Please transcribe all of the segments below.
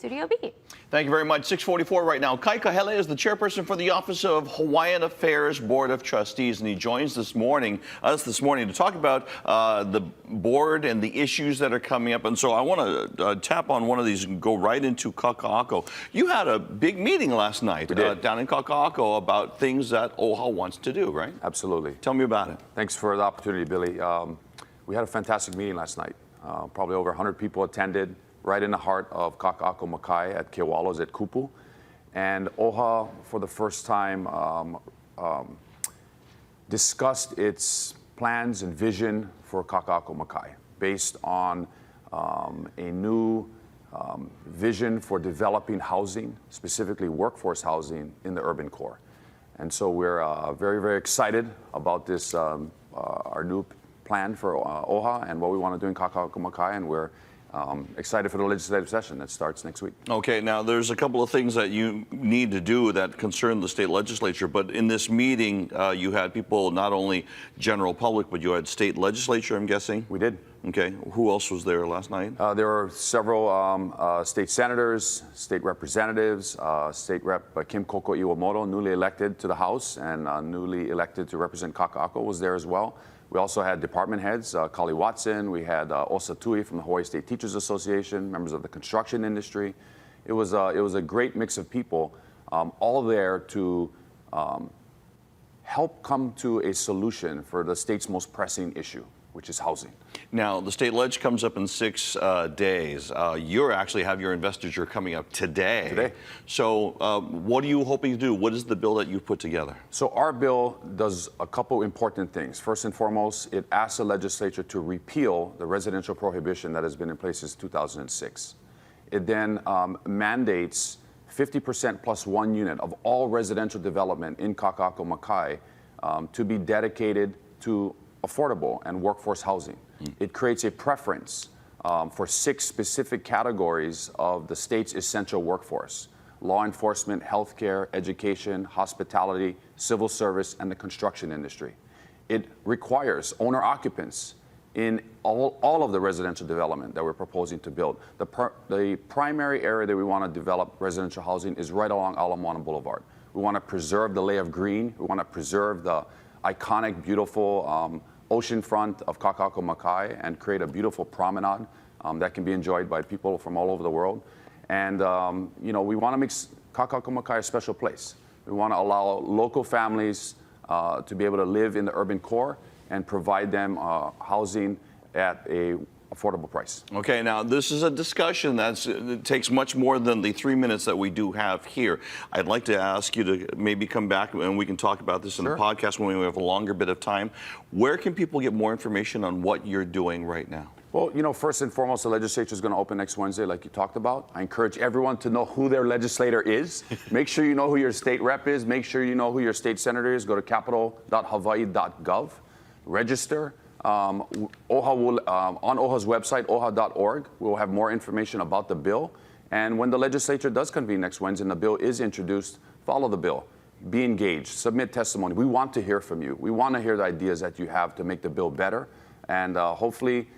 Studio B. Thank you very much. 6:44 right now. Kahele is the chairperson for the Office of Hawaiian Affairs Board of Trustees, and he joins us this morning to talk about the board and the issues that are coming up. And so I want to tap on one of these and go right into Kaka'ako. You had a big meeting last night down in Kaka'ako about things that OHA wants to do, right? Absolutely. Tell me about it. Thanks for the opportunity, Billy. We had a fantastic meeting last night. Probably over 100 people attended, right in the heart of Kaka'ako Makai at Kewalo's at Kupu. And OHA, for the first time, discussed its plans and vision for Kaka'ako Makai based on a new vision for developing housing, specifically workforce housing in the urban core. And so we're very, very excited about this, our new plan for OHA and what we want to do in Kaka'ako Makai, and we're excited for the legislative session that starts next week. Okay, now there's a couple of things that you need to do that concern the state legislature, but in this meeting you had people, not only general public, but you had state legislature, I'm guessing? We did. Okay, who else was there last night? There were several state senators, state representatives, State Rep Kim Koko Iwamoto, newly elected to the House and newly elected to represent Kaka'ako, was there as well. We also had department heads, Kali Watson, we had Osa Tui from the Hawaii State Teachers Association, members of the construction industry. It was a great mix of people, all there to help come to a solution for the state's most pressing issue, which is housing. Now, the state ledge comes up in 6 days. You actually have your investiture coming up today. So what are you hoping to do? What is the bill that you've put together? So our bill does a couple important things. First and foremost, it asks the legislature to repeal the residential prohibition that has been in place since 2006. It then mandates 50% plus 1 unit of all residential development in Kaka'ako Makai to be dedicated to affordable and workforce housing. It creates a preference for 6 specific categories of the state's essential workforce: law enforcement, healthcare, education, hospitality, civil service, and the construction industry. It requires owner-occupants in all of the residential development that we're proposing to build. The primary area that we want to develop residential housing is right along Ala Moana Boulevard. We want to preserve the lay of green. We want to preserve the iconic, beautiful oceanfront of Kaka'ako Makai and create a beautiful promenade that can be enjoyed by people from all over the world. And you know, we want to make Kaka'ako Makai a special place. We want to allow local families to be able to live in the urban core and provide them housing at a affordable price. Okay, now this is a discussion that takes much more than the 3 minutes that we do have here. I'd like to ask you to maybe come back and we can talk about this in the podcast when we have a longer bit of time. Where can people get more information on what you're doing right now? Well, you know, first and foremost, the legislature is going to open next Wednesday, like you talked about. I encourage everyone to know who their legislator is. Make sure you know who your state rep is. Make sure you know who your state senator is. Go to capital.hawaii.gov. Register. OHA will, on OHA's website, oha.org, we'll have more information about the bill. And when the legislature does convene next Wednesday and the bill is introduced, follow the bill. Be engaged. Submit testimony. We want to hear from you. We want to hear the ideas that you have to make the bill better. And hopefully,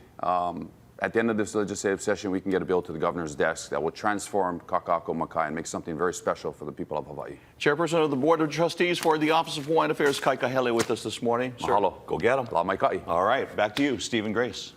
at the end of this legislative session, we can get a bill to the governor's desk that will transform Kaka'ako Makai and make something very special for the people of Hawaii. Chairperson of the Board of Trustees for the Office of Hawaiian Affairs, Kahele, with us this morning. Mahalo. Sir, go get him. La mai kai. All right, back to you, Stephen Grace.